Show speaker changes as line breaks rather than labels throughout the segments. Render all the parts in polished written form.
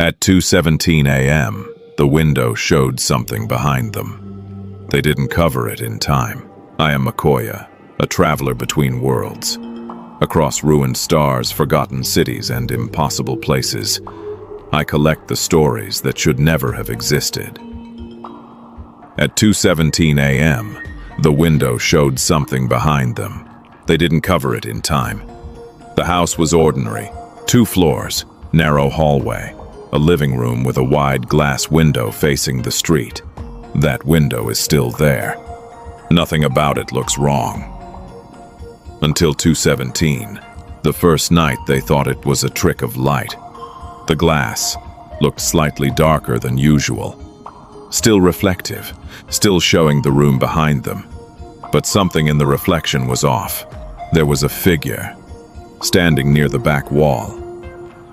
At 2:17 a.m., the window showed something behind them. They didn't cover it in time. I am Makoya, a traveler between worlds. Across ruined stars, forgotten cities, and impossible places, I collect the stories that should never have existed. At 2:17 a.m., the window showed something behind them. They didn't cover it in time. The house was ordinary. 2 floors, narrow hallway, a living room with a wide glass window facing the street. That window is still there. Nothing about it looks wrong. Until 2:17, the first night they thought it was a trick of light. The glass looked slightly darker than usual. Still reflective, still showing the room behind them. But something in the reflection was off. There was a figure, standing near the back wall.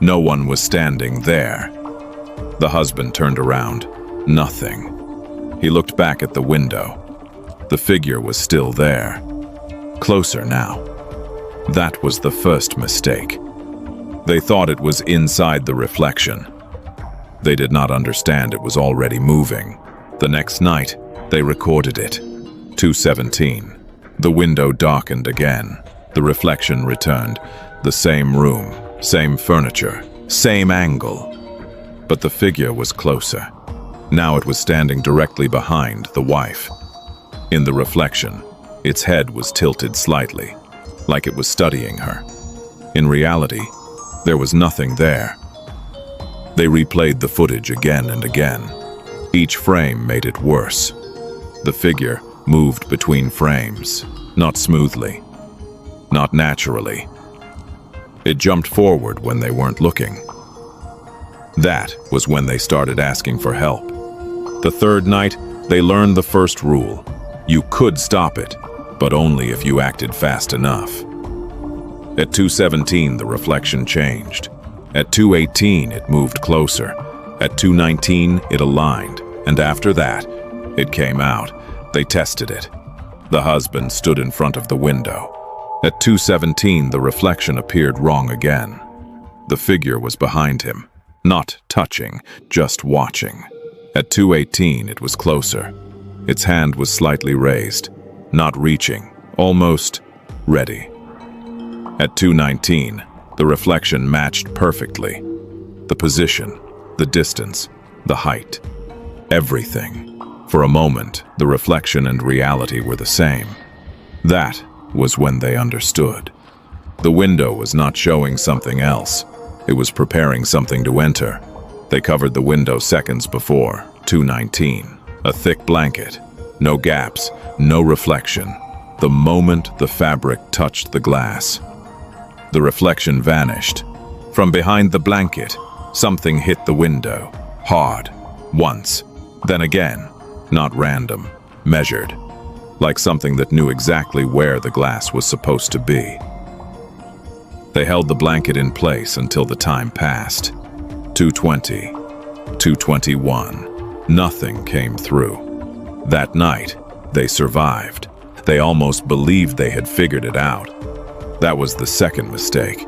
No one was standing there. The husband turned around. Nothing. He looked back at the window. The figure was still there. Closer now. That was the first mistake. They thought it was inside the reflection. They did not understand it was already moving. The next night, they recorded it. 2:17. The window darkened again. The reflection returned. The same room, same furniture, same angle. But the figure was closer. Now it was standing directly behind the wife. In the reflection, its head was tilted slightly, like it was studying her. In reality, there was nothing there. They replayed the footage again and again. Each frame made it worse. The figure moved between frames, not smoothly, not naturally. It jumped forward when they weren't looking. That was when they started asking for help. The third night, they learned the first rule. You could stop it, but only if you acted fast enough. At 2:17, the reflection changed. At 2:18, it moved closer. At 2:19, it aligned. And after that, it came out. They tested it. The husband stood in front of the window. At 2:17, the reflection appeared wrong again. The figure was behind him, not touching, just watching. At 2:18, it was closer. Its hand was slightly raised, not reaching, almost ready. At 2:19, the reflection matched perfectly. The position, the distance, the height, everything. For a moment, the reflection and reality were the same. That was when they understood. The window was not showing something else. It was preparing something to enter. They covered the window seconds before, 2:19. A thick blanket. No gaps, no reflection. The moment the fabric touched the glass, the reflection vanished. From behind the blanket, something hit the window. Hard. Once. Then again. Not random. Measured. Like something that knew exactly where the glass was supposed to be. They held the blanket in place until the time passed. 2:20. 2:21. Nothing came through. That night, they survived. They almost believed they had figured it out. That was the second mistake.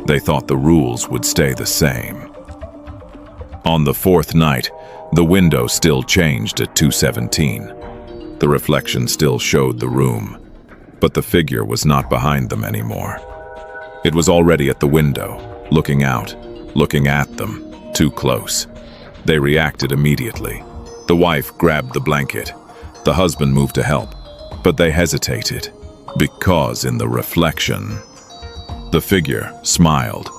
They thought the rules would stay the same. On the fourth night, the window still changed at 2:17. The reflection still showed the room, but the figure was not behind them anymore. It was already at the window, looking out, looking at them, too close. They reacted immediately. The wife grabbed the blanket. The husband moved to help, but they hesitated, because in the reflection, the figure smiled,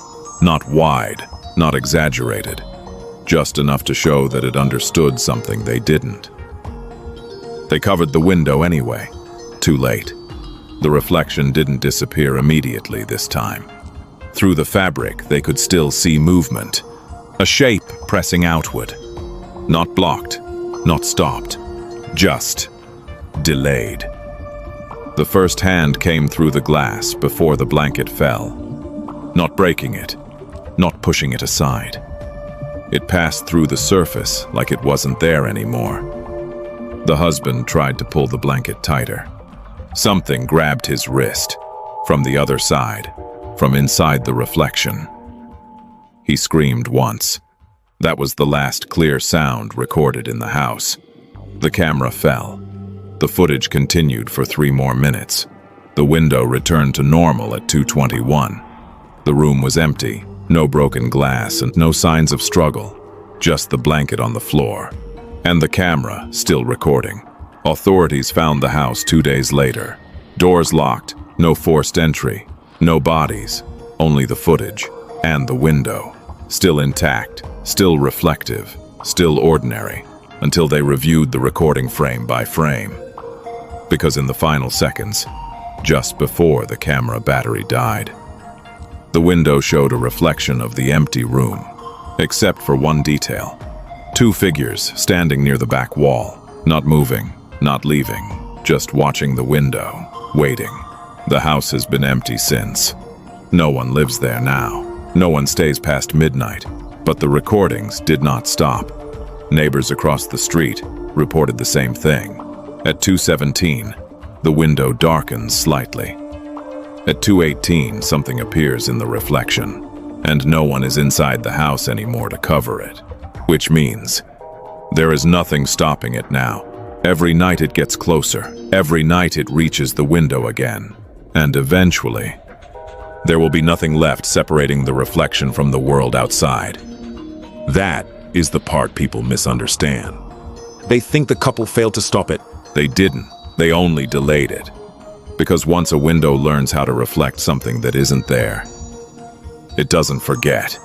not wide, not exaggerated, just enough to show that it understood something they didn't. They covered the window anyway. Too late. The reflection didn't disappear immediately this time. Through the fabric, they could still see movement. A shape pressing outward. Not blocked, not stopped. Just delayed. The first hand came through the glass before the blanket fell. Not breaking it, not pushing it aside. It passed through the surface like it wasn't there anymore. The husband tried to pull the blanket tighter. Something grabbed his wrist, from the other side, from inside the reflection. He screamed once, That was the last clear sound recorded in the house. The camera fell. The footage continued for 3 more minutes. The window returned to normal at 2:21. The room was empty, no broken glass and no signs of struggle, just the blanket on the floor. And the camera still recording. Authorities found the house 2 days later. Doors locked, no forced entry, no bodies, only the footage. And the window, still intact, still reflective, still ordinary, until they reviewed the recording frame by frame. Because in the final seconds, just before the camera battery died, the window showed a reflection of the empty room, except for one detail. 2 figures standing near the back wall, not moving, not leaving, just watching the window, waiting. The house has been empty since. No one lives there now. No one stays past midnight. But the recordings did not stop. Neighbors across the street reported the same thing. At 2:17, the window darkens slightly. At 2:18, something appears in the reflection, and no one is inside the house anymore to cover it. Which means there is nothing stopping it now. Every night it gets closer. Every night it reaches the window again. And eventually, there will be nothing left separating the reflection from the world outside.
That is the part people misunderstand. They think the couple failed to stop it.
They didn't. They only delayed it. Because once a window learns how to reflect something that isn't there, it doesn't forget.